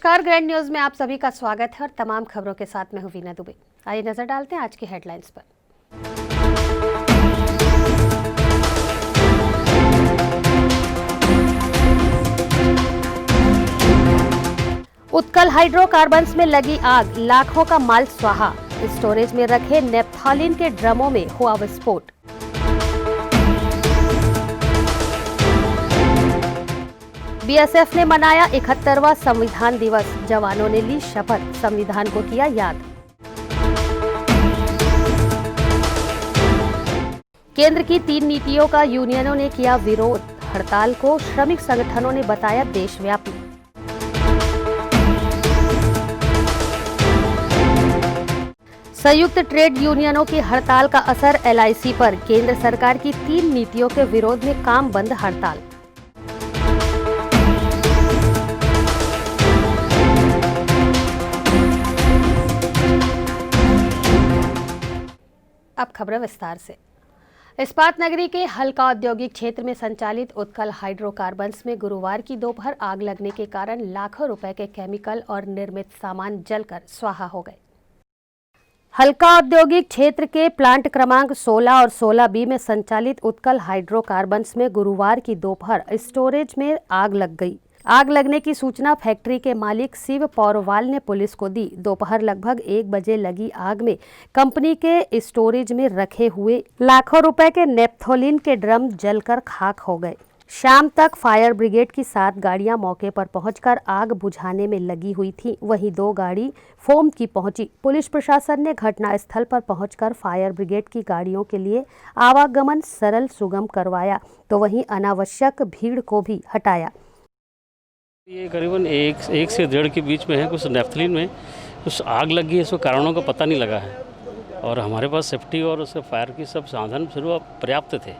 नमस्कार, grand news में आप सभी का स्वागत है और तमाम खबरों के साथ मैं हूं वीना दुबे। आइए नजर डालते हैं आज की हेडलाइंस पर। उत्कल हाइड्रोकार्बन्स में लगी आग, लाखों का माल स्वाहा। स्टोरेज में रखे नेप्थोलीन के ड्रमों में हुआ विस्फोट। बीएसएफ ने मनाया 71वां संविधान दिवस, जवानों ने ली शपथ, संविधान को किया याद। केंद्र की 3 नीतियों का यूनियनों ने किया विरोध, हड़ताल को श्रमिक संगठनों ने बताया देशव्यापी। संयुक्त ट्रेड यूनियनों की हड़ताल का असर एलआईसी पर, केंद्र सरकार की 3 नीतियों के विरोध में काम बंद हड़ताल। अब खबरें विस्तार से। इस्पात नगरी के हल्का औद्योगिक क्षेत्र में संचालित उत्कल हाइड्रोकार्बन्स में गुरुवार की दोपहर आग लगने के कारण लाखों रुपए के केमिकल और निर्मित सामान जलकर स्वाहा हो गए। हल्का औद्योगिक क्षेत्र के प्लांट क्रमांक 16 और 16B में संचालित उत्कल हाइड्रोकार्बन्स में गुरुवार की दोपहर स्टोरेज में आग लग गई। आग लगने की सूचना फैक्ट्री के मालिक शिव पौरवाल ने पुलिस को दी। दोपहर लगभग 1 बजे लगी आग में कंपनी के स्टोरेज में रखे हुए लाखों रुपए के नेप्थोलीन के ड्रम जलकर खाक हो गए। शाम तक फायर ब्रिगेड की 7 गाड़ियां मौके पर पहुंचकर आग बुझाने में लगी हुई थी। वहीं 2 गाड़ी फोम की पहुंची। पुलिस प्रशासन ने घटनास्थल पर पहुंचकर फायर ब्रिगेड की गाड़ियों के लिए आवागमन सरल सुगम करवाया, तो वहीं अनावश्यक भीड़ को भी हटाया। ये करीबन एक से 1.5 के बीच में है। कुछ नेफ्थलीन में कुछ आग लगी है, इसको कारणों का पता नहीं लगा है और हमारे पास सेफ्टी और उसके फायर की सब साधन शुरू पर्याप्त थे।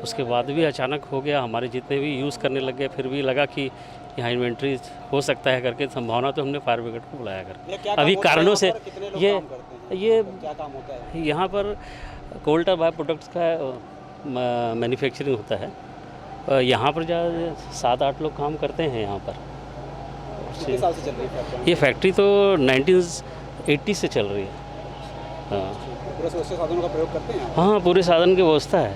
उसके बाद भी अचानक हो गया। हमारे जितने भी यूज़ करने लग गए, फिर भी लगा कि यहाँ इन्वेंट्री हो सकता है करके संभावना, तो हमने फायर ब्रिगेड को बुलाया कर। अभी कारणों से ये क्या काम होता है यहाँ पर कोल्टा बाय प्रोडक्ट्स का मैन्युफैक्चरिंग होता है। यहाँ पर 7-8 लोग काम करते हैं यहाँ पर। कितने साल से चल रही है ये फैक्ट्री? तो 1980 से चल रही है। हाँ, पूरे साधनों का प्रयोग करते हैं? हाँ, पूरे साधन की व्यवस्था है।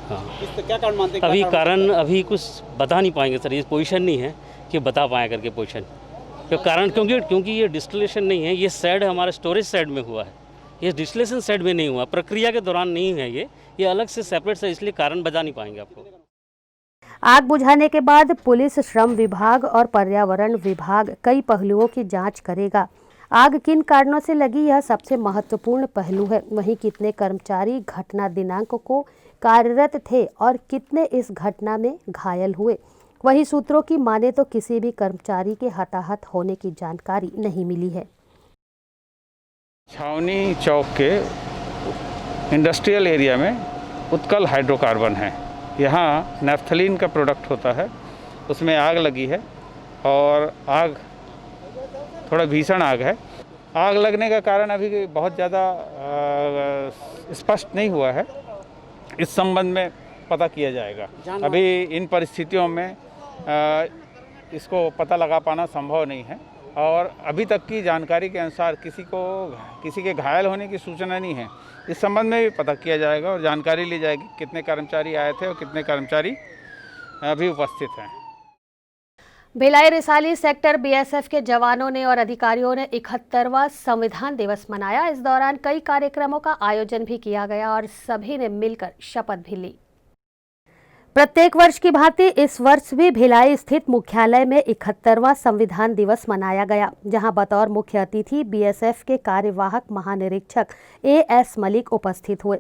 हाँ, क्या कारण मानते हैं? अभी कुछ बता नहीं पाएंगे सर, ये पोजीशन नहीं है कि बता पाए करके पोजीशन। क्यों कारण? क्योंकि ये डिस्टिलेशन नहीं है, ये शेड हमारे स्टोरेज शेड में हुआ है। ये डिस्टिलेशन शेड में नहीं हुआ, प्रक्रिया के दौरान नहीं है। ये अलग से सेपरेट है, इसलिए कारण बता नहीं पाएंगे आपको। आग बुझाने के बाद पुलिस, श्रम विभाग और पर्यावरण विभाग कई पहलुओं की जांच करेगा। आग किन कारणों से लगी, यह सबसे महत्वपूर्ण पहलू है। वहीं कितने कर्मचारी घटना दिनांक को कार्यरत थे और कितने इस घटना में घायल हुए। वहीं सूत्रों की माने तो किसी भी कर्मचारी के हताहत होने की जानकारी नहीं मिली है। छावनी चौक के इंडस्ट्रियल एरिया में उत्कल हाइड्रोकार्बन है। यहाँ नेफ्थलीन का प्रोडक्ट होता है, उसमें आग लगी है और आग थोड़ा भीषण आग है। आग लगने का कारण अभी बहुत ज़्यादा स्पष्ट नहीं हुआ है, इस संबंध में पता किया जाएगा। अभी इन परिस्थितियों में इसको पता लगा पाना संभव नहीं है और अभी तक की जानकारी के अनुसार किसी के घायल होने की सूचना नहीं है। इस संबंध में भी पता किया जाएगा और जानकारी ली जाएगी कितने कर्मचारी आए थे और कितने कर्मचारी अभी उपस्थित हैं। भिलाई रिसाली सेक्टर बीएसएफ के जवानों ने और अधिकारियों ने 71वां संविधान दिवस मनाया। इस दौरान कई कार्यक्रमों का आयोजन भी किया गया और सभी ने मिलकर शपथ भी ली। प्रत्येक वर्ष की भांति इस वर्ष भी भिलाई स्थित मुख्यालय में 71वां संविधान दिवस मनाया गया, जहां बतौर मुख्य अतिथि बीएसएफ के कार्यवाहक महानिरीक्षक एएस मलिक उपस्थित हुए।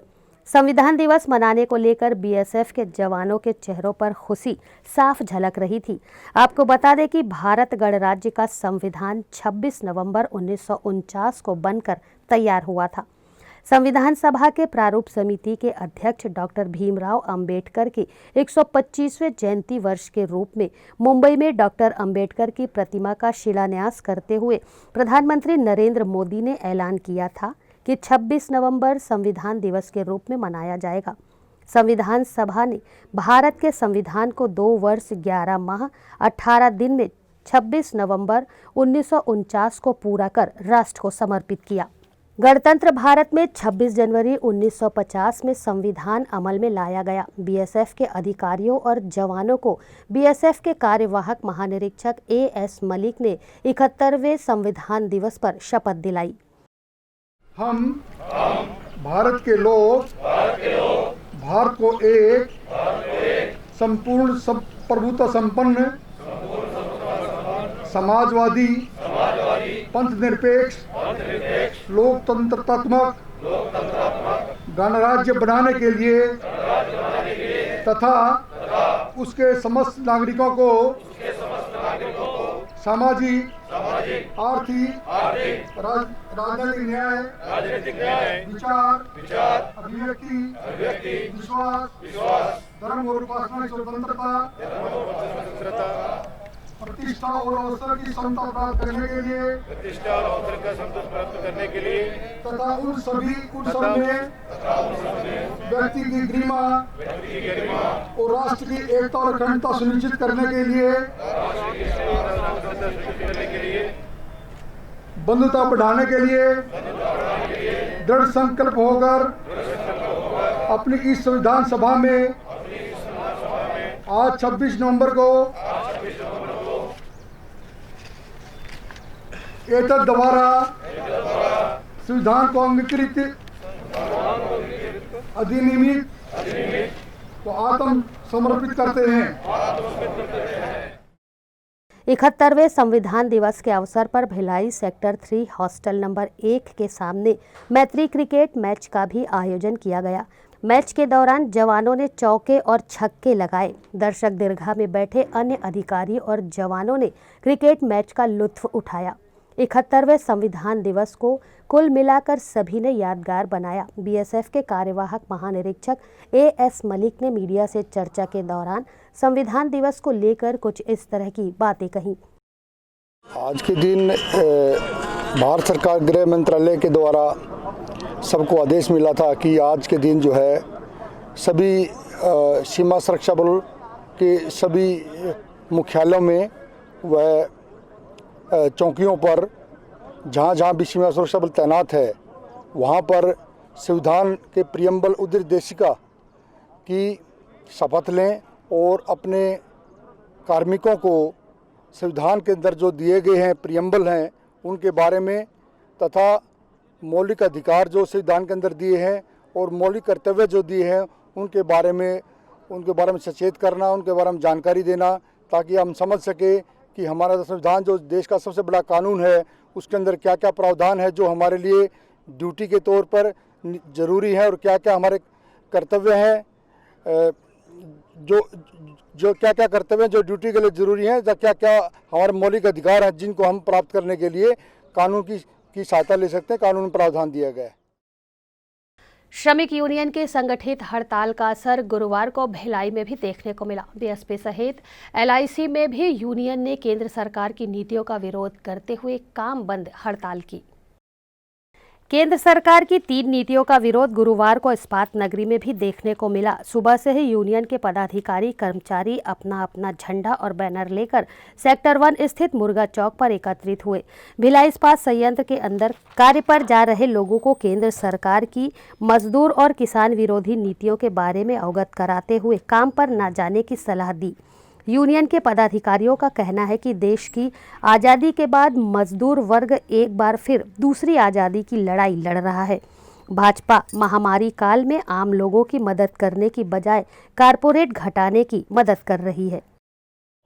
संविधान दिवस मनाने को लेकर बीएसएफ के जवानों के चेहरों पर खुशी साफ झलक रही थी। आपको बता दें कि भारत गणराज्य का संविधान 26 नवंबर 1949 को बनकर तैयार हुआ था। संविधान सभा के प्रारूप समिति के अध्यक्ष डॉक्टर भीमराव अंबेडकर की 125वें जयंती वर्ष के रूप में मुंबई में डॉक्टर अंबेडकर की प्रतिमा का शिलान्यास करते हुए प्रधानमंत्री नरेंद्र मोदी ने ऐलान किया था कि 26 नवंबर संविधान दिवस के रूप में मनाया जाएगा। संविधान सभा ने भारत के संविधान को 2 वर्ष 11 माह 18 दिन में 26 नवंबर 1949 को पूरा कर राष्ट्र को समर्पित किया। गणतंत्र भारत में 26 जनवरी 1950 में संविधान अमल में लाया गया। बीएसएफ के अधिकारियों और जवानों को बीएसएफ के कार्यवाहक महानिरीक्षक एएस मलिक ने 71वें संविधान दिवस पर शपथ दिलाई। हम भारत के लोग भारत को एक संपूर्ण प्रभुत्व संपन्न समाजवादी पंथनिरपेक्ष लोकतंत्रात्मक गणराज्य बनाने के लिए तथा उसके समस्त नागरिकों को सामाजिक आर्थिक राजनीतिक न्याय विचार अभिव्यक्ति विश्वास धर्म और उपासना की स्वतंत्रता प्रतिष्ठा और अवसर की समता प्राप्त करने के लिए तथा उन सभी में व्यक्ति की गरिमा और राष्ट्र की एकता और अखंडता सुनिश्चित करने के लिए बंधुता बढ़ाने के लिए दृढ़ संकल्प होकर अपनी इस संविधान सभा में आज 26 नवंबर को एतद द्वारा संविधान को अंगीकृत अधिनियमित को आत्म समर्पित करते हैं। 71वें संविधान दिवस के अवसर पर भिलाई सेक्टर 3 हॉस्टल नंबर 1 के सामने मैत्री क्रिकेट मैच का भी आयोजन किया गया। मैच के दौरान जवानों ने चौके और छक्के लगाए। दर्शक दीर्घा में बैठे अन्य अधिकारी और जवानों ने क्रिकेट मैच का लुत्फ उठाया। 71वें संविधान दिवस को कुल मिलाकर सभी ने यादगार बनाया। बीएसएफ के कार्यवाहक महानिरीक्षक एएस मलिक ने मीडिया से चर्चा के दौरान संविधान दिवस को लेकर कुछ इस तरह की बातें कहीं। आज के दिन भारत सरकार गृह मंत्रालय के द्वारा सबको आदेश मिला था कि आज के दिन जो है सभी सीमा सुरक्षा बल के सभी मुख्यालयों में वह चौकियों पर जहाँ भी सीमा सुरक्षा बल तैनात है वहाँ पर संविधान के प्रियम्बल उद्देशिका की शपथ लें और अपने कार्मिकों को संविधान के अंदर जो दिए गए हैं प्रियम्बल हैं उनके बारे में तथा मौलिक अधिकार जो संविधान के अंदर दिए हैं और मौलिक कर्तव्य जो दिए हैं उनके बारे में सचेत करना, उनके बारे में जानकारी देना ताकि हम समझ सके कि हमारा संविधान जो देश का सबसे बड़ा कानून है उसके अंदर क्या क्या प्रावधान है जो हमारे लिए ड्यूटी के तौर पर ज़रूरी है और क्या क्या हमारे कर्तव्य हैं, जो क्या क्या कर्तव्य जो ड्यूटी के लिए ज़रूरी हैं, क्या क्या हमारे मौलिक अधिकार हैं जिनको हम प्राप्त करने के लिए कानून की सहायता ले सकते हैं। कानून में प्रावधान दिया गया है। श्रमिक यूनियन के संगठित हड़ताल का असर गुरुवार को भिलाई में भी देखने को मिला। बीएसपी सहित एलआईसी में भी यूनियन ने केंद्र सरकार की नीतियों का विरोध करते हुए काम बंद हड़ताल की। केंद्र सरकार की 3 नीतियों का विरोध गुरुवार को इस्पात नगरी में भी देखने को मिला। सुबह से ही यूनियन के पदाधिकारी कर्मचारी अपना अपना झंडा और बैनर लेकर सेक्टर 1 स्थित मुर्गा चौक पर एकत्रित हुए। भिलाई इस्पात संयंत्र के अंदर कार्य पर जा रहे लोगों को केंद्र सरकार की मजदूर और किसान विरोधी नीतियों के बारे में अवगत कराते हुए काम पर न जाने की सलाह दी। यूनियन के पदाधिकारियों का कहना है कि देश की आज़ादी के बाद मजदूर वर्ग एक बार फिर दूसरी आज़ादी की लड़ाई लड़ रहा है। भाजपा महामारी काल में आम लोगों की मदद करने की बजाय कारपोरेट घटाने की मदद कर रही है।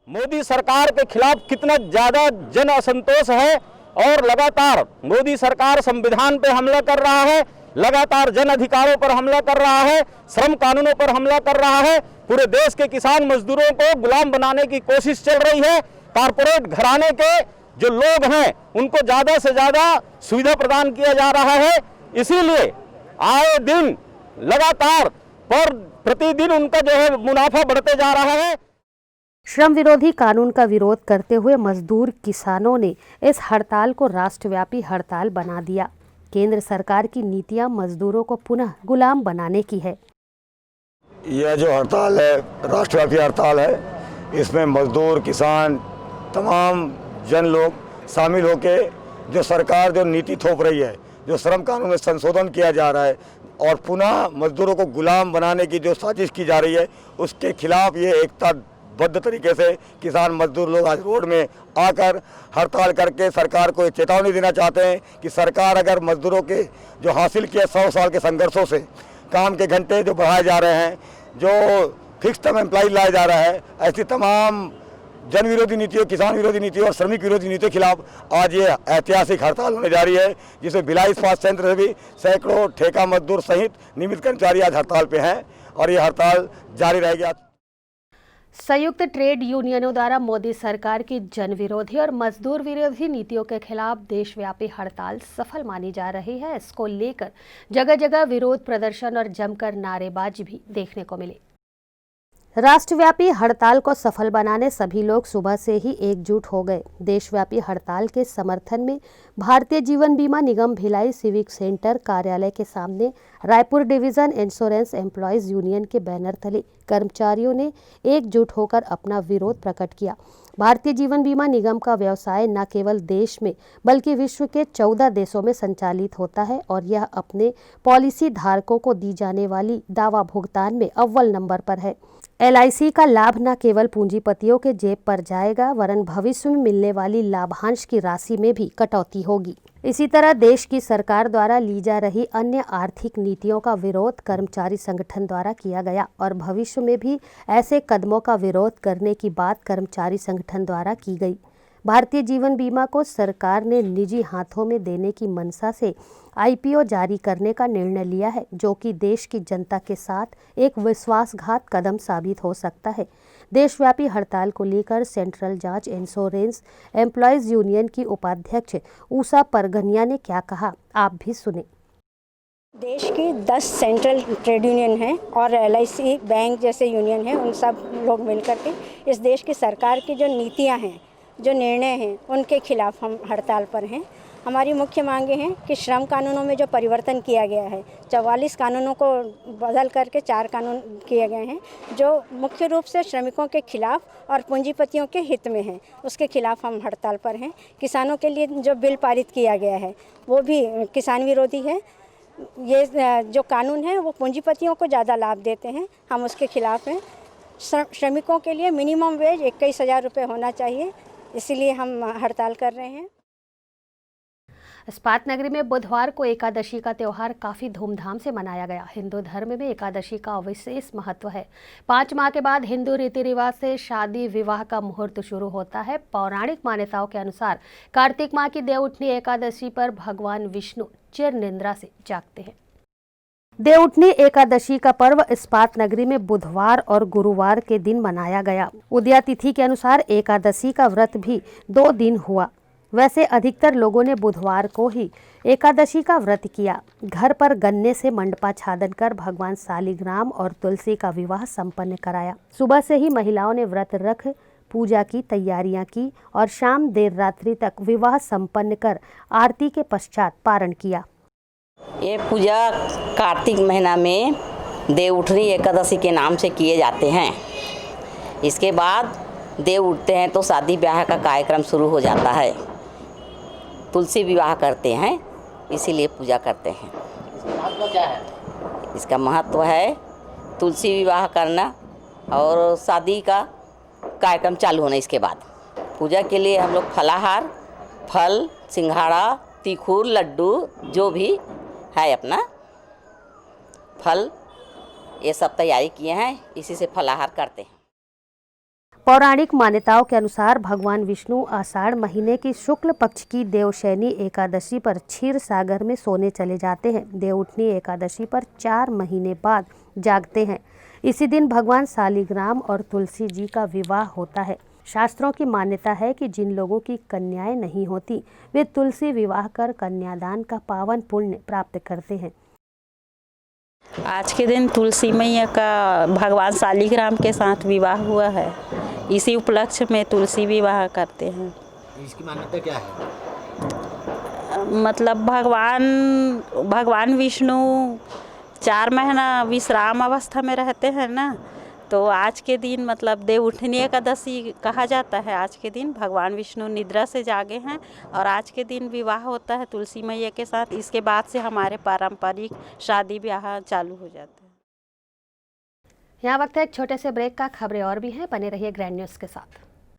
मोदी सरकार के खिलाफ कितना ज़्यादा जन असंतोष है और लगातार मोदी सरकार संविधान पे हमला कर रहा है, लगातार जन अधिकारों पर हमला कर रहा है, श्रम कानूनों पर हमला कर रहा है। पूरे देश के किसान मजदूरों को गुलाम बनाने की कोशिश चल रही है। कारपोरेट घराने के जो लोग हैं उनको ज़्यादा से ज़्यादा सुविधा प्रदान किया जा रहा है। इसीलिए आए दिन लगातार और प्रतिदिन उनका जो है मुनाफा बढ़ते जा रहा है। श्रम विरोधी कानून का विरोध करते हुए मजदूर किसानों ने इस हड़ताल को राष्ट्रव्यापी हड़ताल बना दिया। केंद्र सरकार की नीतियां मजदूरों को पुनः गुलाम बनाने की है। यह जो हड़ताल है राष्ट्रव्यापी हड़ताल है। इसमें मजदूर, किसान, तमाम जन लोग शामिल होके जो सरकार जो नीति थोप रही है, जो श्रम कानून में संशोधन किया जा रहा है और पुनः मजदूरों को गुलाम बनाने की जो साजिश की जा रही है, उसके खिलाफ ये एकताबद्ध तरीके से किसान मजदूर लोग आज रोड में आकर हड़ताल करके सरकार को चेतावनी देना चाहते हैं कि सरकार अगर मजदूरों के जो हासिल किया 100 साल के संघर्षों से काम के घंटे जो बढ़ाए जा रहे हैं, जो फिक्स टर्म एम्प्लॉय लाया जा रहा है, ऐसी तमाम जन विरोधी नीतियों, किसान विरोधी नीतियों और श्रमिक विरोधी नीतियों के खिलाफ आज ये ऐतिहासिक हड़ताल होने जा रही है, जिसमें भिलाई इस्पात संयंत्र से भी सैकड़ों ठेका मजदूर सहित नियमित कर्मचारी आज हड़ताल पे हैं और ये हड़ताल जारी रहेगी। संयुक्त ट्रेड यूनियनों द्वारा मोदी सरकार की जन विरोधी और मजदूर विरोधी नीतियों के खिलाफ देशव्यापी हड़ताल सफल मानी जा रही है। इसको लेकर जगह जगह विरोध प्रदर्शन और जमकर नारेबाजी भी देखने को मिली। राष्ट्रव्यापी हड़ताल को सफल बनाने सभी लोग सुबह से ही एकजुट हो गए। देशव्यापी हड़ताल के समर्थन में भारतीय जीवन बीमा निगम भिलाई सिविक सेंटर कार्यालय के सामने Raipur division insurance employees union के बैनर तले कर्मचारियों ने एकजुट होकर अपना विरोध प्रकट किया। भारतीय जीवन बीमा निगम का व्यवसाय न केवल देश में बल्कि विश्व के 14 देशों में संचालित होता है और यह अपने पॉलिसी धारकों को दी जाने वाली दावा भुगतान में अव्वल नंबर पर है। LIC का लाभ न केवल पूंजीपतियों के जेब पर जाएगा वरन भविष्य में मिलने वाली लाभांश की राशि में भी कटौती होगी। इसी तरह देश की सरकार द्वारा ली जा रही अन्य आर्थिक नीतियों का विरोध कर्मचारी संगठन द्वारा किया गया और भविष्य में भी ऐसे कदमों का विरोध करने की बात कर्मचारी संगठन द्वारा की गई। भारतीय जीवन बीमा को सरकार ने निजी हाथों में देने की मंशा से IPO जारी करने का निर्णय लिया है, जो कि देश की जनता के साथ एक विश्वासघात कदम साबित हो सकता है। देशव्यापी हड़ताल को लेकर सेंट्रल जांच इंश्योरेंस एम्प्लॉयज यूनियन की उपाध्यक्ष उषा परगनिया ने क्या कहा, आप भी सुने। देश की 10 सेंट्रल ट्रेड यूनियन हैं और LIC बैंक जैसे यूनियन हैं, उन सब लोग मिलकर के इस देश की सरकार की जो नीतियां हैं, जो निर्णय हैं, उनके खिलाफ हम हड़ताल पर हैं। हमारी मुख्य मांगे हैं कि श्रम कानूनों में जो परिवर्तन किया गया है, 44 कानूनों को बदल करके 4 कानून किए गए हैं, जो मुख्य रूप से श्रमिकों के खिलाफ और पूंजीपतियों के हित में हैं, उसके खिलाफ हम हड़ताल पर हैं। किसानों के लिए जो बिल पारित किया गया है वो भी किसान विरोधी है। ये जो कानून है वो पूंजीपतियों को ज़्यादा लाभ देते हैं, हम उसके खिलाफ हैं। श्रमिकों के लिए मिनिमम वेज 21,000 रुपये होना चाहिए, इसीलिए हम हड़ताल कर रहे हैं। इस्पात नगरी में बुधवार को एकादशी का त्यौहार काफी धूमधाम से मनाया गया। हिंदू धर्म में एकादशी का विशेष महत्व है। 5 माह के बाद हिंदू रीति रिवाज से शादी विवाह का मुहूर्त शुरू होता है। पौराणिक मान्यताओं के अनुसार कार्तिक माह की देवउठनी एकादशी पर भगवान विष्णु चिर निद्रा से जागते हैं। देवउठनी एकादशी का पर्व इस्पात नगरी में बुधवार और गुरुवार के दिन मनाया गया। उदया तिथि के अनुसार एकादशी का व्रत भी 2 दिन हुआ। वैसे अधिकतर लोगों ने बुधवार को ही एकादशी का व्रत किया। घर पर गन्ने से मंडपा छादन कर भगवान सालिग्राम और तुलसी का विवाह संपन्न कराया। सुबह से ही महिलाओं ने व्रत रख पूजा की तैयारियां की और शाम देर रात्रि तक विवाह संपन्न कर आरती के पश्चात पारण किया। ये पूजा कार्तिक महीना में देवउठनी एकादशी के नाम से किए जाते हैं। इसके बाद देव उठते हैं तो शादी ब्याह का कार्यक्रम शुरू हो जाता है। तुलसी विवाह करते हैं, इसीलिए पूजा करते हैं। इसका महत्व क्या है? इसका महत्व है तुलसी विवाह करना और शादी का कार्यक्रम चालू होना। इसके बाद पूजा के लिए हम लोग फलाहार, फल, सिंघाड़ा, तीखूर, लड्डू जो भी है अपना फल, ये सब तैयारी किए हैं, इसी से फलाहार करते हैं। पौराणिक मान्यताओं के अनुसार भगवान विष्णु आषाढ़ महीने की शुक्ल पक्ष की देवशयनी एकादशी पर क्षीर सागर में सोने चले जाते हैं। देवउठनी एकादशी पर 4 महीने बाद जागते हैं। इसी दिन भगवान सालिग्राम और तुलसी जी का विवाह होता है। शास्त्रों की मान्यता है कि जिन लोगों की कन्याएं नहीं होती वे तुलसी विवाह कर कन्यादान का पावन पुण्य प्राप्त करते हैं। आज के दिन तुलसी मैया का भगवान सालिग्राम के साथ विवाह हुआ है। इसी उपलक्ष्य में तुलसी विवाह करते हैं। इसकी मान्यता क्या है? मतलब भगवान विष्णु 4 महीना विश्राम अवस्था में रहते हैं ना, तो आज के दिन मतलब देव उठनी एकादशी कहा जाता है। आज के दिन भगवान विष्णु निद्रा से जागे हैं और आज के दिन विवाह होता है तुलसी मैया के साथ। इसके बाद से हमारे पारंपरिक शादी ब्याह चालू हो जाते हैं। यहाँ वक्त है एक छोटे से ब्रेक का। खबरें और भी हैं, बने रहिए ग्रैंड न्यूज के साथ।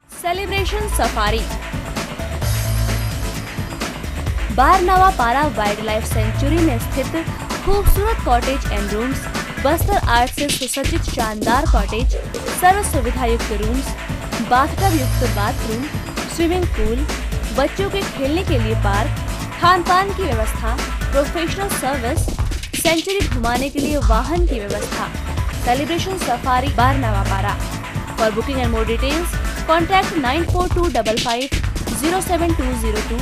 सेलिब्रेशन सफारी बारनावा पारा वाइल्ड लाइफ सेंचुरी में स्थित खूबसूरत cottage and rooms, Bastar art से सुसज्जित शानदार कॉटेज, सर्व सुविधा युक्त रूम्स, बाथटब युक्त बाथरूम, स्विमिंग पूल, बच्चों के खेलने के लिए पार्क, खान पान की व्यवस्था, प्रोफेशनल सर्विस, सेंचुरी घुमाने के लिए वाहन की व्यवस्था। सेलिब्रेशन सफारी बारनावा पारा। For booking and more details contact 9425507202।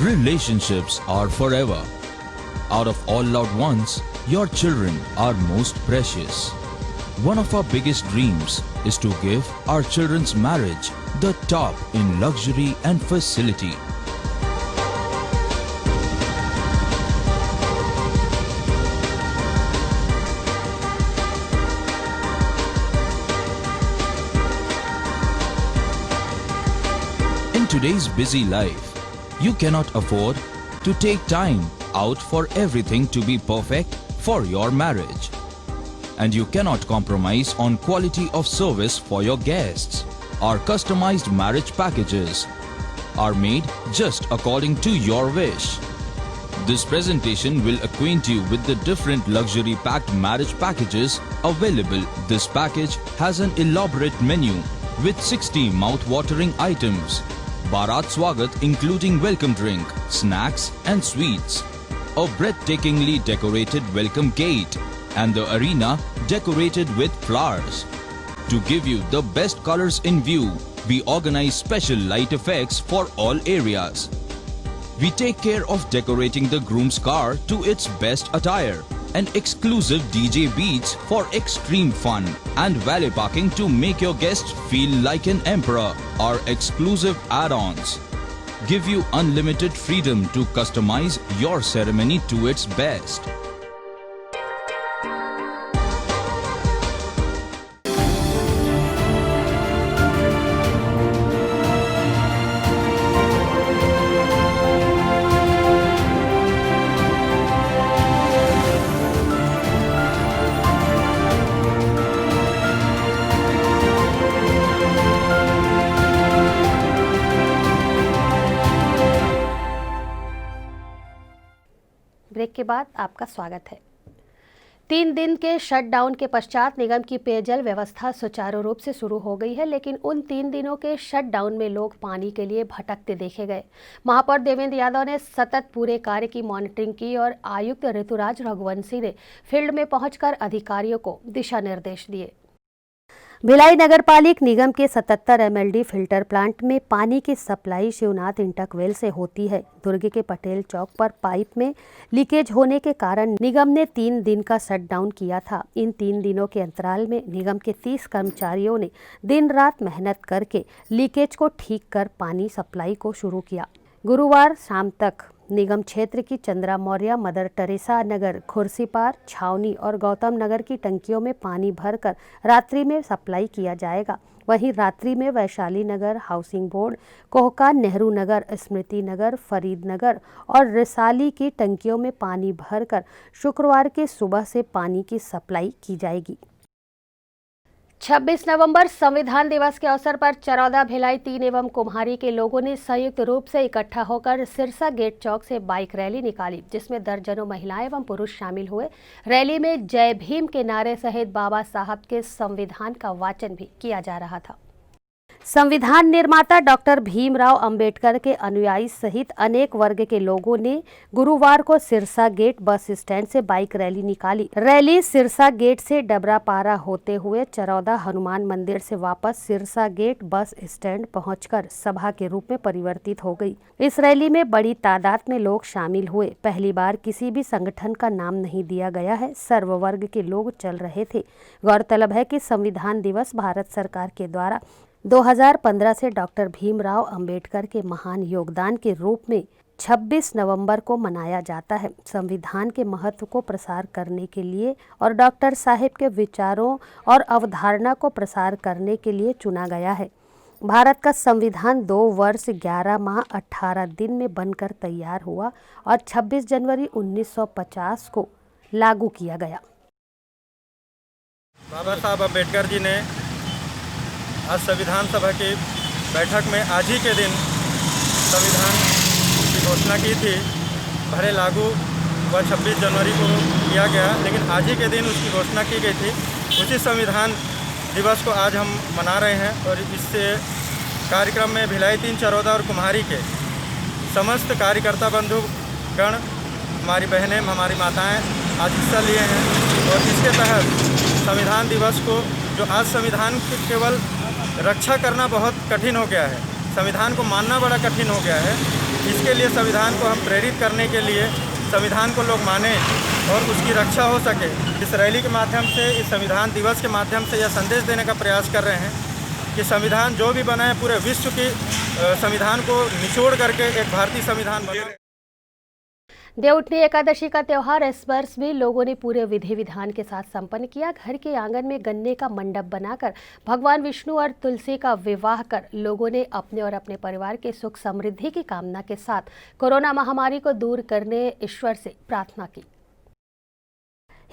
Relationships are forever. Out of all loved ones, your children are most precious. One of our biggest dreams is to give our children's marriage the top in luxury and facility. In today's busy life, you cannot afford to take time out for everything to be perfect for your marriage. And you cannot compromise on quality of service for your guests. Our customized marriage packages are made just according to your wish. This presentation will acquaint you with the different luxury packed marriage packages available. This package has an elaborate menu with 60 mouth-watering items. Bharat Swagat including welcome drink, snacks and sweets. A breathtakingly decorated welcome gate and the arena decorated with flowers. To give you the best colors in view, we organize special light effects for all areas. We take care of decorating the groom's car to its best attire and exclusive DJ beats for extreme fun and valet parking to make your guests feel like an emperor. Our exclusive add-ons give you unlimited freedom to customize your ceremony to its best. Break के बाद आपका स्वागत है। 3 दिन के shutdown के पश्चात निगम की पेयजल व्यवस्था सुचारू रूप से शुरू हो गई है, लेकिन उन 3 दिनों के शटडाउन में लोग पानी के लिए भटकते देखे गए। महापौर देवेंद्र यादव ने सतत पूरे कार्य की मॉनिटरिंग की और आयुक्त ऋतुराज रघुवंशी ने फील्ड में पहुंचकर अधिकारियों को दिशा निर्देश दिए। भिलाई नगरपालिक निगम के 77 MLD फिल्टर प्लांट में पानी की सप्लाई शिवनाथ इंटकवेल से होती है। दुर्ग के पटेल चौक पर पाइप में लीकेज होने के कारण निगम ने 3 दिन का शटडाउन किया था। इन 3 दिनों के अंतराल में निगम के 30 कर्मचारियों ने दिन रात मेहनत करके लीकेज को ठीक कर पानी सप्लाई को शुरू किया। गुरुवार शाम तक निगम क्षेत्र की चंद्रा मौर्य, मदर टेरेसा नगर, खुर्सीपार, छावनी और गौतम नगर की टंकियों में पानी भरकर रात्रि में सप्लाई किया जाएगा। वहीं रात्रि में वैशाली नगर, हाउसिंग बोर्ड, कोहका, नेहरू नगर, स्मृति नगर, फरीद नगर और रिसाली की टंकियों में पानी भरकर शुक्रवार के सुबह से पानी की सप्लाई की जाएगी। 26 नवंबर संविधान दिवस के अवसर पर चरौदा, भिलाई, 3 एवं कुम्हारी के लोगों ने संयुक्त रूप से इकट्ठा होकर सिरसा गेट चौक से बाइक रैली निकाली, जिसमें दर्जनों महिलाएं एवं पुरुष शामिल हुए। रैली में जय भीम के नारे सहित बाबा साहब के संविधान का वाचन भी किया जा रहा था। संविधान निर्माता डॉक्टर भीमराव अंबेडकर के अनुयायी सहित अनेक वर्ग के लोगों ने गुरुवार को सिरसा गेट बस स्टैंड से बाइक रैली निकाली। रैली सिरसा गेट से डबरापारा होते हुए चरौदा हनुमान मंदिर से वापस सिरसा गेट बस स्टैंड पहुंचकर सभा के रूप में परिवर्तित हो गई। इस रैली में बड़ी तादाद में लोग शामिल हुए। पहली बार किसी भी संगठन का नाम नहीं दिया गया है, सर्व वर्ग के लोग चल रहे थे। गौरतलब है कि संविधान दिवस भारत सरकार के द्वारा 2015 से डॉक्टर भीमराव अंबेडकर के महान योगदान के रूप में 26 नवंबर को मनाया जाता है। संविधान के महत्व को प्रसार करने के लिए और डॉक्टर साहब के विचारों और अवधारणा को प्रसार करने के लिए चुना गया है। भारत का संविधान 2 वर्ष 11 माह 18 दिन में बनकर तैयार हुआ और 26 जनवरी 1950 को लागू किया गया। बाबा साहब अम्बेडकर जी ने आज संविधान सभा की बैठक में आज ही के दिन संविधान की घोषणा की थी। भले लागू वह 26 जनवरी को किया गया, लेकिन आज ही के दिन उसकी घोषणा की गई थी। उसी संविधान दिवस को आज हम मना रहे हैं और इस कार्यक्रम में भिलाई 3 चरौदा और कुम्हारी के समस्त कार्यकर्ता बंधुगण, हमारी बहनें, हमारी माताएं आज हिस्सा लिए हैं। और इसके तहत संविधान दिवस को, जो आज संविधान की केवल रक्षा करना बहुत कठिन हो गया है, संविधान को मानना बड़ा कठिन हो गया है, इसके लिए संविधान को हम प्रेरित करने के लिए संविधान को लोग माने और उसकी रक्षा हो सके, इस रैली के माध्यम से, इस संविधान दिवस के माध्यम से यह संदेश देने का प्रयास कर रहे हैं कि संविधान जो भी बना है पूरे विश्व की संविधान को निचोड़ करके एक भारतीय संविधान बना। देवउठनी एकादशी का त्यौहार इस वर्ष भी लोगों ने पूरे विधि विधान के साथ संपन्न किया। घर के आंगन में गन्ने का मंडप बनाकर भगवान विष्णु और तुलसी का विवाह कर लोगों ने अपने और अपने परिवार के सुख समृद्धि की कामना के साथ कोरोना महामारी को दूर करने ईश्वर से प्रार्थना की।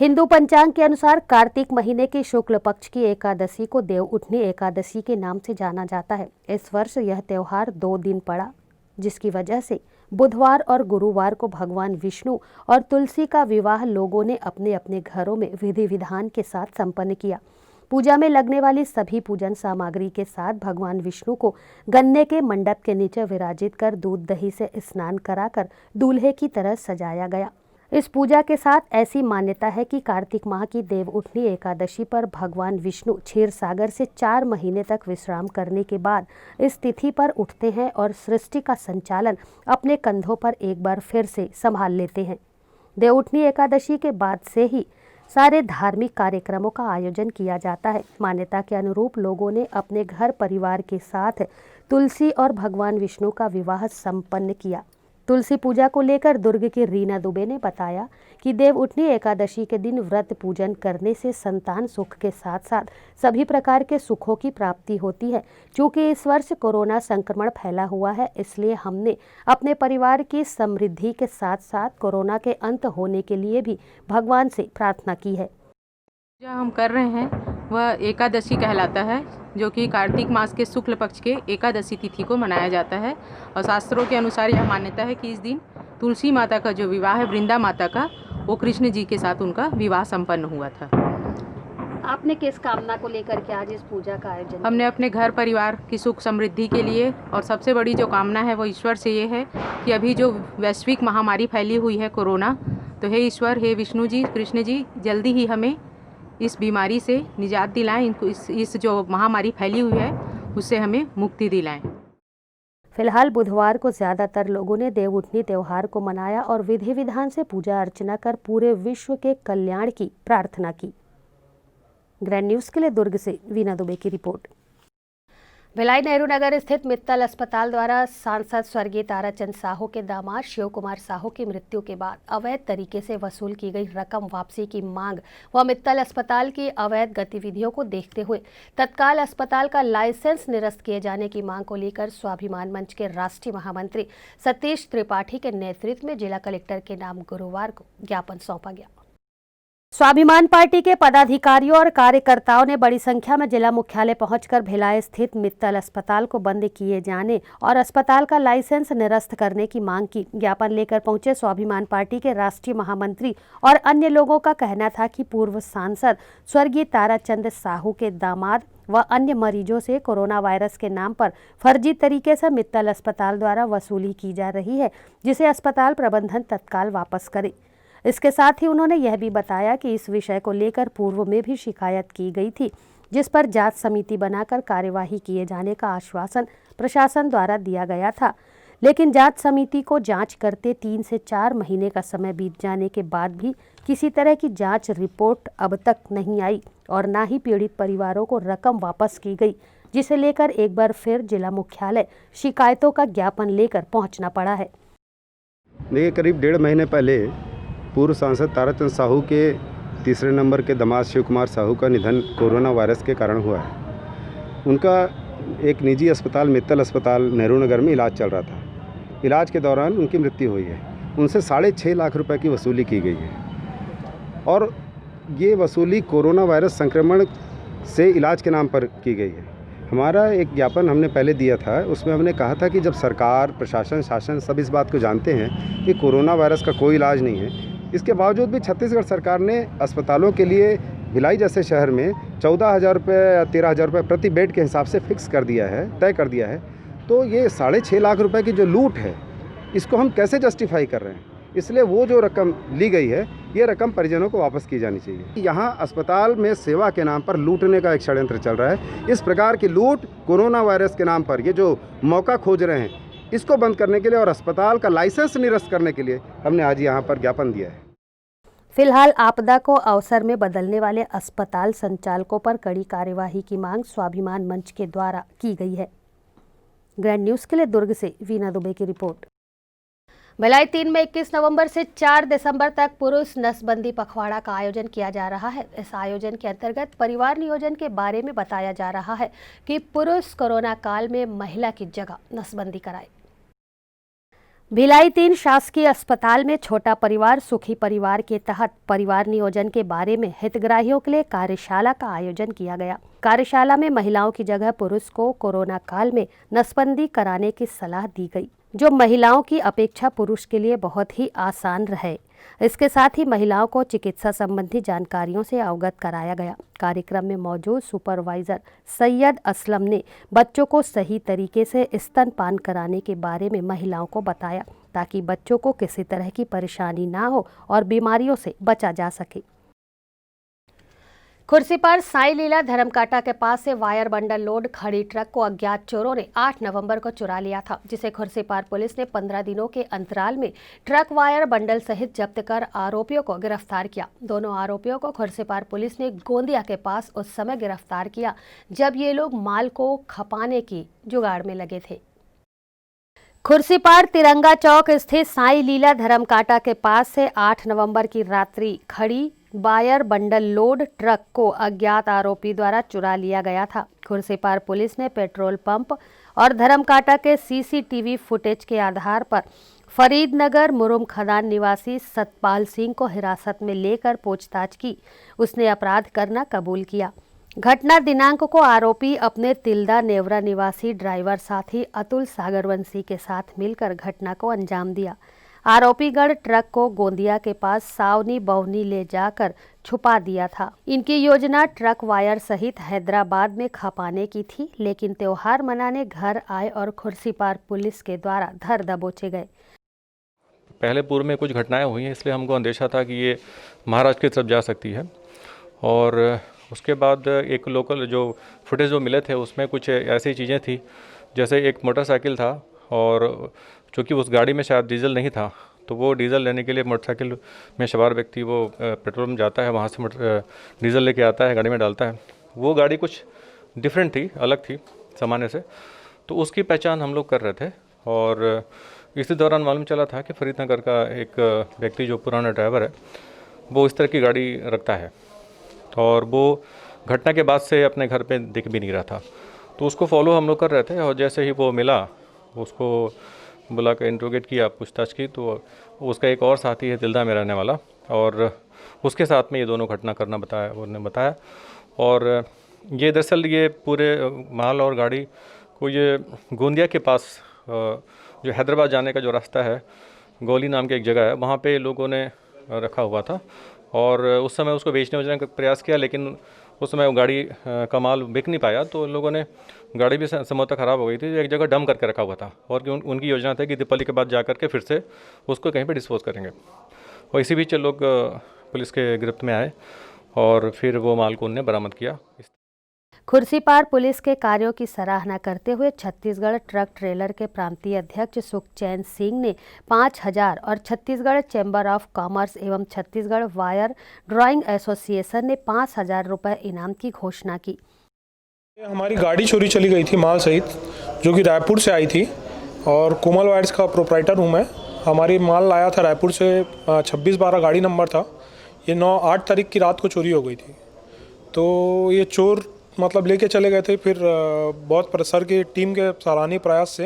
हिंदू पंचांग के अनुसार कार्तिक महीने की शुक्ल पक्ष की एकादशी को देवउठनी एकादशी के नाम से जाना जाता है। इस वर्ष यह त्यौहार 2 दिन पड़ा, जिसकी वजह से बुधवार और गुरुवार को भगवान विष्णु और तुलसी का विवाह लोगों ने अपने अपने घरों में विधि विधान के साथ संपन्न किया। पूजा में लगने वाली सभी पूजन सामग्री के साथ भगवान विष्णु को गन्ने के मंडप के नीचे विराजित कर दूध दही से स्नान कराकर दूल्हे की तरह सजाया गया। इस पूजा के साथ ऐसी मान्यता है कि कार्तिक माह की देवउठनी एकादशी पर भगवान विष्णु क्षीर सागर से 4 महीने तक विश्राम करने के बाद इस तिथि पर उठते हैं और सृष्टि का संचालन अपने कंधों पर एक बार फिर से संभाल लेते हैं। देवउठनी एकादशी के बाद से ही सारे धार्मिक कार्यक्रमों का आयोजन किया जाता है। मान्यता के अनुरूप लोगों ने अपने घर परिवार के साथ तुलसी और भगवान विष्णु का विवाह संपन्न किया। तुलसी पूजा को लेकर दुर्ग की रीना दुबे ने बताया कि देवउठनी एकादशी के दिन व्रत पूजन करने से संतान सुख के साथ साथ सभी प्रकार के सुखों की प्राप्ति होती है। चूँकि इस वर्ष कोरोना संक्रमण फैला हुआ है, इसलिए हमने अपने परिवार की समृद्धि के साथ साथ कोरोना के अंत होने के लिए भी भगवान से प्रार्थना की है। जो हम कर रहे हैं वह एकादशी कहलाता है, जो कि कार्तिक मास के शुक्ल पक्ष के एकादशी तिथि को मनाया जाता है। और शास्त्रों के अनुसार यह मान्यता है कि इस दिन तुलसी माता का जो विवाह है वृंदा माता का, वो कृष्ण जी के साथ उनका विवाह संपन्न हुआ था। आपने किस कामना को लेकर के आज इस पूजा का आयोजन? हमने अपने घर परिवार की सुख समृद्धि के लिए, और सबसे बड़ी जो कामना है वो ईश्वर से ये है कि अभी जो वैश्विक महामारी फैली हुई है कोरोना, तो हे ईश्वर, हे विष्णु जी, कृष्ण जी, जल्दी ही हमें इस बीमारी से निजात दिलाएं, इनको इस जो महामारी फैली हुई है उससे हमें मुक्ति दिलाएं। फिलहाल बुधवार को ज्यादातर लोगों ने देवउठनी त्योहार को मनाया और विधि विधान से पूजा अर्चना कर पूरे विश्व के कल्याण की प्रार्थना की। ग्रैंड न्यूज़ के लिए दुर्ग से वीना दुबे की रिपोर्ट। भिलाई नेहरू नगर स्थित मित्तल अस्पताल द्वारा सांसद स्वर्गीय ताराचंद साहू के दामाद शिव कुमार साहू की मृत्यु के बाद अवैध तरीके से वसूल की गई रकम वापसी की मांग व मित्तल अस्पताल की अवैध गतिविधियों को देखते हुए तत्काल अस्पताल का लाइसेंस निरस्त किए जाने की मांग को लेकर स्वाभिमान मंच के राष्ट्रीय महामंत्री सतीश त्रिपाठी के नेतृत्व में जिला कलेक्टर के नाम गुरुवार को ज्ञापन सौंपा गया। स्वाभिमान पार्टी के पदाधिकारियों और कार्यकर्ताओं ने बड़ी संख्या में जिला मुख्यालय पहुंचकर भिलाई स्थित मित्तल अस्पताल को बंद किए जाने और अस्पताल का लाइसेंस निरस्त करने की मांग की। ज्ञापन लेकर पहुंचे स्वाभिमान पार्टी के राष्ट्रीय महामंत्री और अन्य लोगों का कहना था कि पूर्व सांसद स्वर्गीय ताराचंद साहू के दामाद व अन्य मरीजों से कोरोना वायरस के नाम पर फर्जी तरीके से मित्तल अस्पताल द्वारा वसूली की जा रही है, जिसे अस्पताल प्रबंधन तत्काल वापस करे। इसके साथ ही उन्होंने यह भी बताया कि इस विषय को लेकर पूर्व में भी शिकायत की गई थी, जिस पर जांच समिति बनाकर कार्यवाही किए जाने का आश्वासन प्रशासन द्वारा दिया गया था, लेकिन जांच समिति को जांच करते 3 से 4 महीने का समय बीत जाने के बाद भी किसी तरह की जांच रिपोर्ट अब तक नहीं आई और न ही पीड़ित परिवारों को रकम वापस की गई, जिसे लेकर एक बार फिर जिला मुख्यालय शिकायतों का ज्ञापन लेकर पहुंचना पड़ा है। देखिए, करीब 1.5 महीने पहले पूर्व सांसद ताराचंद साहू के तीसरे नंबर के दामाद शिव कुमार साहू का निधन कोरोना वायरस के कारण हुआ है। उनका एक निजी अस्पताल मित्तल अस्पताल नेहरू नगर में इलाज चल रहा था। इलाज के दौरान उनकी मृत्यु हुई है। उनसे 6.5 लाख रुपए की वसूली की गई है और ये वसूली कोरोना वायरस संक्रमण से इलाज के नाम पर की गई है। हमारा एक ज्ञापन हमने पहले दिया था, उसमें हमने कहा था कि जब सरकार, प्रशासन, शासन सब इस बात को जानते हैं कि कोरोना वायरस का कोई इलाज नहीं है, इसके बावजूद भी छत्तीसगढ़ सरकार ने अस्पतालों के लिए भिलाई जैसे शहर में 14,000 रुपये या 13,000 रुपये प्रति बेड के हिसाब से फिक्स कर दिया है, तय कर दिया है। तो ये 6.5 लाख रुपए की जो लूट है, इसको हम कैसे जस्टिफाई कर रहे हैं? इसलिए वो जो रकम ली गई है, ये रकम परिजनों को वापस की जानी चाहिए। यहाँ अस्पताल में सेवा के नाम पर लूटने का एक षड्यंत्र चल रहा है। इस प्रकार की लूट कोरोना वायरस के नाम पर ये जो मौका खोज रहे हैं, इसको बंद करने के लिए और अस्पताल का लाइसेंस निरस्त करने के लिए हमने आज यहाँ पर ज्ञापन दिया है। फिलहाल आपदा को अवसर में बदलने वाले अस्पताल संचालकों पर कड़ी कार्यवाही की मांग स्वाभिमान मंच के द्वारा की गई है। ग्रैंड न्यूज़ के लिए दुर्ग से वीना दुबे की रिपोर्ट। भिलाई 3 में 21 नवंबर से 4 दिसंबर तक पुरुष नसबंदी पखवाड़ा का आयोजन किया जा रहा है। इस आयोजन के अंतर्गत परिवार नियोजन के बारे में बताया जा रहा है कि पुरुष कोरोना काल में महिला की जगह नसबंदी कराए। भिलाई 3 शासकीय अस्पताल में छोटा परिवार सुखी परिवार के तहत परिवार नियोजन के बारे में हितग्राहियों के लिए कार्यशाला का आयोजन किया गया। कार्यशाला में महिलाओं की जगह पुरुष को कोरोना काल में नसबंदी कराने की सलाह दी गई, जो महिलाओं की अपेक्षा पुरुष के लिए बहुत ही आसान रहे। इसके साथ ही महिलाओं को चिकित्सा संबंधी जानकारियों से अवगत कराया गया। कार्यक्रम में मौजूद सुपरवाइजर सैयद असलम ने बच्चों को सही तरीके से स्तनपान कराने के बारे में महिलाओं को बताया, ताकि बच्चों को किसी तरह की परेशानी ना हो और बीमारियों से बचा जा सके। खुर्सीपार साई लीला धर्मकाटा के पास से वायर बंडल लोड खड़ी ट्रक को अज्ञात चोरों ने 8 नवंबर को चुरा लिया था, जिसे खुर्सीपार पुलिस ने 15 दिनों के अंतराल में ट्रक वायर बंडल सहित जब्त कर आरोपियों को गिरफ्तार किया। दोनों आरोपियों को खुर्सीपार पुलिस ने गोंदिया के पास उस समय गिरफ्तार किया जब ये लोग माल को खपाने की जुगाड़ में लगे थे। खुर्सीपार तिरंगा चौक स्थित साई लीला धर्मकाटा के पास से 8 नवंबर की रात्रि खड़ी वायर बंडल लोड ट्रक को अज्ञात आरोपी द्वारा चुरा लिया गया था। खुर्सीपार पुलिस ने पेट्रोल पंप और धर्मकाटा के सीसीटीवी फुटेज के आधार पर फरीदनगर मुरुम खदान निवासी सतपाल सिंह को हिरासत में लेकर पूछताछ की। उसने अपराध करना कबूल किया। घटना दिनांक को आरोपी अपने तिल्दा नेवरा निवासी ड्राइवर साथी अतुल सागरवंशी के साथ मिलकर घटना को अंजाम दिया। आरोपीगण ट्रक को गोंदिया के पास सावनी बहुनी ले जाकर छुपा दिया था। इनकी योजना ट्रक वायर सहित हैदराबाद में खपाने की थी, लेकिन त्योहार मनाने घर आए और खुर्सीपार पुलिस के द्वारा धर दबोचे गए। पहले पूर्व में कुछ घटनाएं हुई हैं, इसलिए हमको अंदेशा था कि ये महाराष्ट्र की तरफ जा सकती है। और उसके बाद एक लोकल जो फुटेज जो मिले थे उसमें कुछ ऐसी चीज़ें थी, जैसे एक मोटरसाइकिल था और चूँकि उस गाड़ी में शायद डीजल नहीं था, तो वो डीजल लेने के लिए मोटरसाइकिल में सवार व्यक्ति वो पेट्रोल में जाता है, वहाँ से डीजल लेके आता है, गाड़ी में डालता है। वो गाड़ी कुछ डिफरेंट थी, अलग थी सामान्य से, तो उसकी पहचान हम लोग कर रहे थे। और इसी दौरान मालूम चला था कि फरीदनगर का एक व्यक्ति जो पुराना ड्राइवर है, वो इस तरह की गाड़ी रखता है और वो घटना के बाद से अपने घर पे दिख भी नहीं रहा था। तो उसको फॉलो हम लोग कर रहे थे और जैसे ही वो मिला, उसको बुला कर इंट्रोगेट किया, पूछताछ की, तो उसका एक और साथी है तिल्दा में रहने वाला, और उसके साथ में ये दोनों घटना करना बताया, उन्होंने बताया। और ये दरअसल ये पूरे माल और गाड़ी को ये गोंदिया के पास जो हैदराबाद जाने का जो रास्ता है, गोली नाम की एक जगह है, वहाँ पे लोगों ने रखा हुआ था और उस समय उसको बेचने का प्रयास किया, लेकिन उस समय वो गाड़ी का माल बिक नहीं पाया, तो लोगों ने गाड़ी भी संभवतः ख़राब हो गई थी, एक जगह डंप करके रखा हुआ था और कि उनकी योजना थी कि दीपावली के बाद जा करके फिर से उसको कहीं पे डिस्पोज करेंगे। और इसी बीच लोग पुलिस के गिरफ्त में आए और फिर वो माल को उन्होंने बरामद किया। खुर्सीपार पुलिस के कार्यों की सराहना करते हुए छत्तीसगढ़ ट्रक ट्रेलर के प्रांतीय अध्यक्ष सुखचैन सिंह ने 5000 और छत्तीसगढ़ चैम्बर ऑफ कॉमर्स एवं छत्तीसगढ़ वायर ड्राइंग एसोसिएशन ने 5000 रुपये इनाम की घोषणा की। हमारी गाड़ी चोरी चली गई थी माल सहित, जो कि रायपुर से आई थी और कोमल वायर्स का प्रोप्राइटर हूँ मैं। हमारी माल लाया था रायपुर से, 2612 गाड़ी नंबर था। ये 8 तारीख की रात को चोरी हो गई थी। तो ये चोर मतलब लेके चले गए थे। फिर बहुत सर की टीम के सराहनीय प्रयास से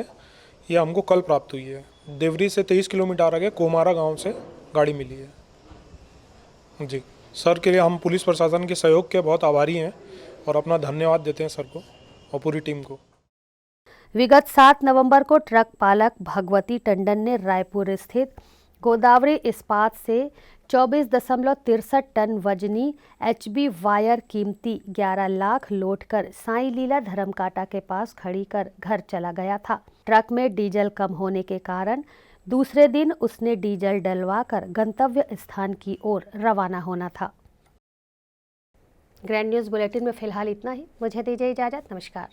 ये हमको कल प्राप्त हुई है। देवरी से 23 किलोमीटर आगे कोमारा गांव से गाड़ी मिली है जी। सर के लिए हम पुलिस प्रशासन के सहयोग के बहुत आभारी हैं और अपना धन्यवाद देते हैं सर को और पूरी टीम को। विगत 7 नवंबर को ट्रक पालक भगवती टंडन ने रायपुर स्थित गोदावरी इस्पात से 24.63 टन वजनी HB वायर कीमती 11 लाख लोड कर साईं लीला धर्मकाटा के पास खड़ी कर घर चला गया था। ट्रक में डीजल कम होने के कारण दूसरे दिन उसने डीजल डलवा कर गंतव्य स्थान की ओर रवाना होना था। ग्रैंड न्यूज़ बुलेटिन में फिलहाल इतना ही। मुझे दीजिए इजाजत। नमस्कार।